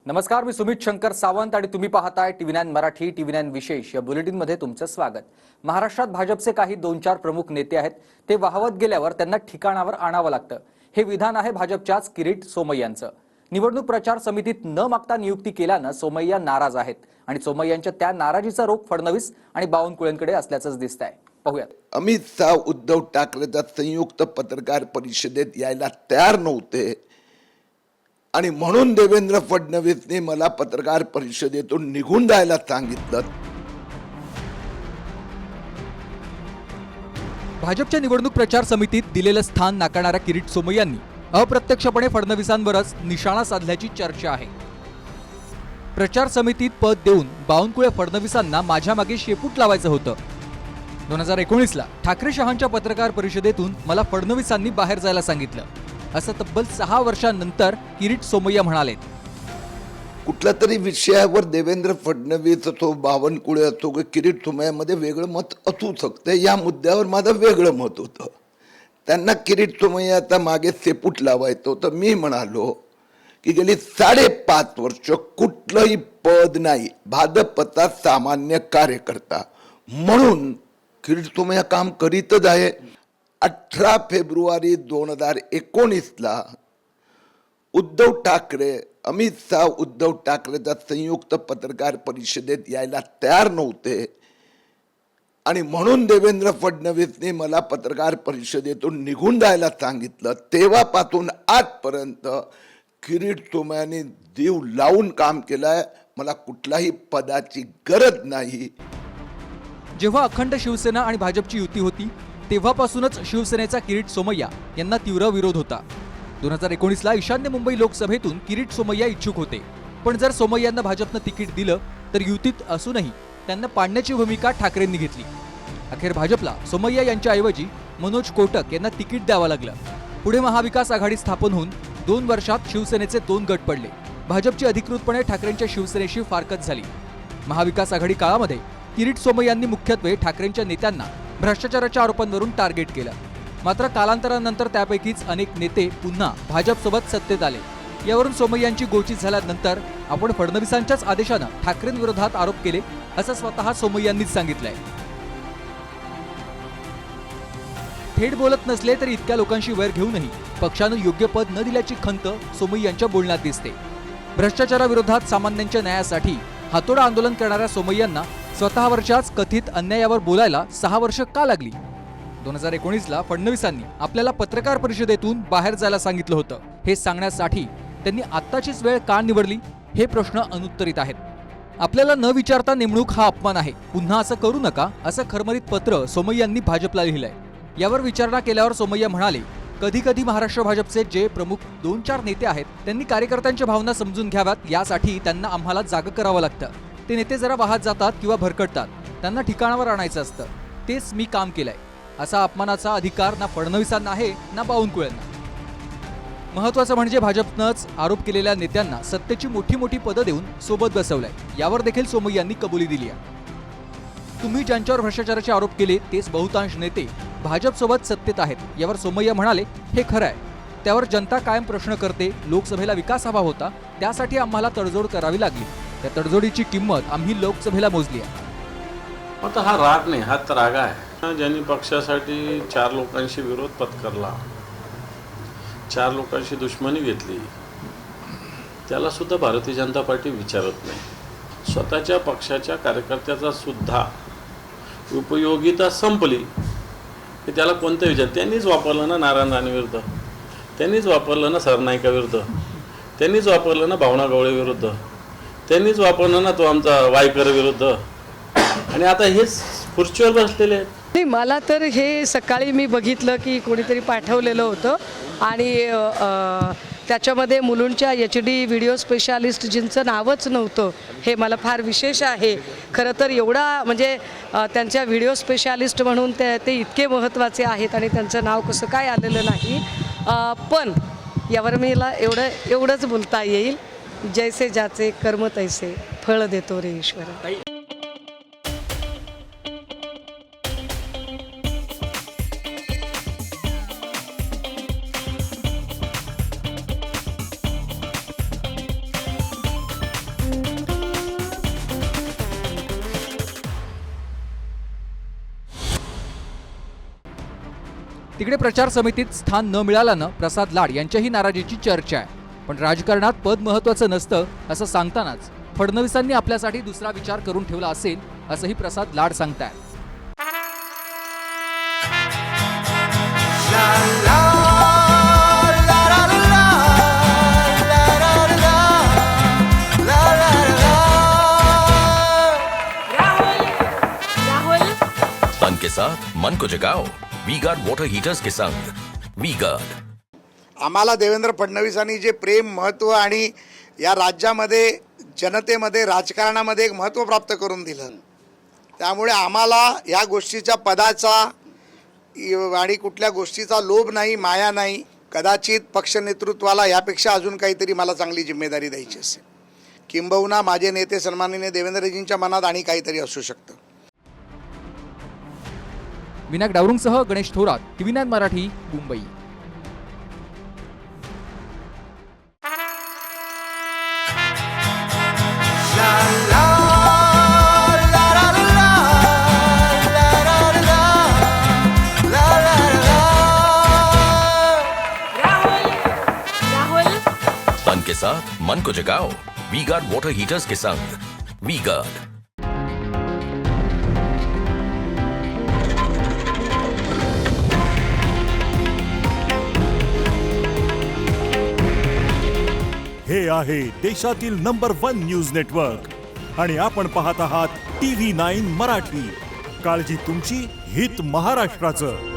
नमस्कार, मी सुमित शंकर सावंत आणि तुम्ही पाहताय TV9 मराठी TV9 विशेष या बुलेटिनमध्ये तुमचं स्वागत। महाराष्ट्रात भाजपचे काही 2-4 प्रमुख नेते आहेत, ते वाहवत गेल्यावर त्यांना ठिकाणावर आणावं लागतं। हे विधान आहे भाजपच्याच किरीट सोमय्यांचं। निवडणूक प्रचार समितीत न मागता नियुक्ती केल्यानं सोमय्या नाराज आहेत आणि सोमय्यांच्या त्या नाराजीचा रोख फडणवीस आणि बावनकुळेंकडे असल्याचंच दिसतंय। पाहूयात। अमित शाह उद्धव ठाकरेंच्या संयुक्त पत्रकार परिषदेत यायला तयार नव्हते आणि म्हणून देवेंद्र फडणवीसने मला पत्रकार परिषदेतून निघून जायला सांगितलं। भाजपच्या निवडणूक प्रचार समितीत दिलेलं स्थान नाकारणाऱ्या किरीट सोमय्यांनी अप्रत्यक्षपणे फडणवीसांवरच निशाणा साधल्याची चर्चा आहे। प्रचार समितीत पद देऊन बावनकुळे फडणवीसांना माझ्या मागे शेपूट लावायचं होतं। 2019ला ठाकरे शहांच्या पत्रकार परिषदेतून मला फडणवीसांनी बाहेर जायला सांगितलं, असं तब्बल 6 वर्षांनंतर किरीट सोमय्या म्हणाले। कुठल्या तरी विषयावर देवेंद्र फडणवीस असो, बावनकुळे असो, किरीट सोमय्यामध्ये वेगळं मत असू शकते। या मुद्द्यावर माझं वेगळं मत होतं। त्यांना किरीट सोमय्याचा मागे शेपूट लावायचं होतं। मी म्हणालो की गेली 5.5 वर्ष कुठलंही पद नाही, भाजपचा सामान्य कार्यकर्ता म्हणून किरीट सोमय्या काम करीतच आहे। 18 फेब्रुवारी 2019ला उद्धव ठाकरे अमित शाह उद्धव ठाकरेंच्या संयुक्त पत्रकार परिषदेत यायला तयार नव्हते आणि म्हणून देवेंद्र फडणवीसने मला पत्रकार परिषदेतून निघून जायला सांगितलं। तेव्हापासून आजपर्यंत किरीट सोमय्यांनी जीव लावून काम केलंय। मला कुठल्याही पदाची गरज नाही। जेव्हा अखंड शिवसेना आणि भाजपची युती होती तेव्हापासूनच शिवसेनेचा किरीट सोमय्या यांना तीव्र विरोध होता। 2019ला ईशान्य मुंबई लोकसभेतून किरीट सोमय्या इच्छुक होते, पण जर सोमय्यांना भाजपनं तिकीट दिलं तर युतीत असूनही त्यांना पाडण्याची भूमिका ठाकरेंनी घेतली। अखेर भाजपला सोमय्या यांच्या ऐवजी मनोज कोटक यांना तिकीट द्यावं लागलं। पुढे महाविकास आघाडी स्थापन होऊन 2 वर्षात शिवसेनेचे 2 गट पडले। भाजपची अधिकृतपणे ठाकरेंच्या शिवसेनेशी फारकत झाली। महाविकास आघाडी काळामध्ये किरीट सोमय्यांनी मुख्यत्वे ठाकरेंच्या नेत्यांना भ्रष्टाचाराच्या आरोपांवरून टार्गेट केलं। मात्र कालांतरानंतर त्यापैकीच अनेक नेते पुन्हा भाजपसोबत सत्तेत आले। यावरून सोमय्यांची गोची झाल्यानंतर आपण फडणवीसांच्याच आदेशानं ठाकरेंविरोधात आरोप केले, असं स्वतः सोमय्यांनीच सांगितलंय। थेट बोलत नसले तरी इतक्या लोकांशी वैर घेऊनही पक्षानं योग्य पद न दिल्याची खंत सोमय्यांच्या बोलण्यात दिसते। भ्रष्टाचाराविरोधात सामान्यांच्या न्यायासाठी हातोडा आंदोलन करणाऱ्या सोमय्यांना स्वतःवरच्याच कथित अन्यायावर बोलायला 6 वर्ष का लागली? 2019ला फडणवीसांनी आपल्याला पत्रकार परिषदेतून बाहेर जायला सांगितलं होतं। हे सांगण्यासाठी त्यांनी आत्ताचीच वेळ का निवडली, हे प्रश्न अनुत्तरित आहेत। आपल्याला न विचारता नेमणूक हा अपमान आहे, पुन्हा असं करू नका, असं खरमरीत पत्र सोमय्यांनी भाजपला लिहिलंय। यावर विचारणा केल्यावर सोमय्या म्हणाले, कधी कधी महाराष्ट्र भाजपचे जे प्रमुख 2-4 नेते आहेत त्यांनी कार्यकर्त्यांच्या भावना समजून घ्याव्यात, यासाठी त्यांना आम्हाला जागं करावं लागतं। ते नेते जरा वाहत जातात किंवा भरकटतात, त्यांना ठिकाणावर आणायचं असतं। तेच मी काम केलंय। असा अपमानाचा अधिकार ना फडणवीसांना आहे ना बावनकुळेंना। महत्त्वाचं म्हणजे भाजपनंच आरोप केलेल्या नेत्यांना सत्तेची मोठी पदं देऊन सोबत बसवलंय। यावर देखील सोमय्यांनी कबुली दिली आहे। तुम्ही ज्यांच्यावर भ्रष्टाचाराचे आरोप केले तेच बहुतांश नेते भाजपसोबत सत्तेत आहेत, यावर सोमय्या म्हणाले, हे खरं आहे। त्यावर जनता कायम प्रश्न करते। लोकसभेला विकास हवा होता, त्यासाठी आम्हाला तडजोड करावी लागली। त्या तडजोडीची किंमत आम्ही लोकसभेला मोजली आहे। आता हा राग नाही, हा त्राग आहे। ज्यांनी पक्षासाठी 4 लोकांशी विरोध पत्करला, 4 लोकांशी दुश्मनी घेतली, त्याला सुद्धा भारतीय जनता पार्टी विचारत नाही। स्वतःच्या पक्षाच्या कार्यकर्त्याचा सुद्धा उपयोगिता संपली की त्याला कोणतं विचार? त्यांनीच वापरलं ना नारायण राणेविरुद्ध, त्यांनीच वापरलं ना सरनाईकाविरुद्ध, त्यांनीच वापरलं ना भावना गवळे विरुद्ध, त्यांनीच वापरलं ना तो आमचा वायकर विरुद्ध, आणि आता हेच खुर्चीवर बसलेले आहेत। नाही, मला तर हे सकाळी मी बघितलं की कोणीतरी पाठवलेलं होतं आणि त्याच्यामध्ये मुलुंडच्या HD व्हिडिओ स्पेशालिस्ट जिंचं नावच नव्हतं। हे मला फार विशेष आहे। खरं तर एवढा म्हणजे त्यांच्या व्हिडिओ स्पेशालिस्ट म्हणून ते इतके महत्त्वाचे आहेत आणि त्यांचं नाव कसं काय आलेलं नाही। पण यावर मला एवढंच बोलता येईल, जैसे ज्याचे कर्म तैसे फळ देतो रे ईश्वर। तिकडे प्रचार समितीत स्थान न मिळाल्यानं प्रसाद लाड यांच्याही नाराजीची चर्चा आहे. पण राजकारणात पद महत्वाचं नसतं असं सांगतानाच फडणवीसांनी आपल्यासाठी दुसरा विचार करून ठेवला असेल असंही प्रसाद लाड सांगतायत. तन के साथ मन को जगाओ वी गार्ड वॉटर हीटर्स के संग वी गार्ड. आम्हाला देवेंद्र फडणवीसांनी जे प्रेम महत्त्व आणि या राज्यामध्ये जनतेमध्ये राजकारणामध्ये एक महत्त्व प्राप्त करून दिलं, त्यामुळे आम्हाला या गोष्टीच्या पदाचा आणि कुठल्या गोष्टीचा लोभ नाही, माया नाही. कदाचित पक्ष नेतृत्वाला यापेक्षा अजून काहीतरी मला चांगली जिम्मेदारी द्यायची असेल, किंबहुना माझे नेते सन्माननीय देवेंद्रजींच्या मनात आणि काहीतरी असू शकतं. विनायक डावरुंगसह गणेश थोरात, TV9 मराठी, मुंबई. तन के साथ मन को जगाओ वी गार्ड वॉटर हीटर्स के संग वी गार्ड. हे आहे देशातील नंबर 1 न्यूज नेटवर्क आणि आपण पाहत आहात TV9 मराठी. काळजी तुमची, हित महाराष्ट्राचं.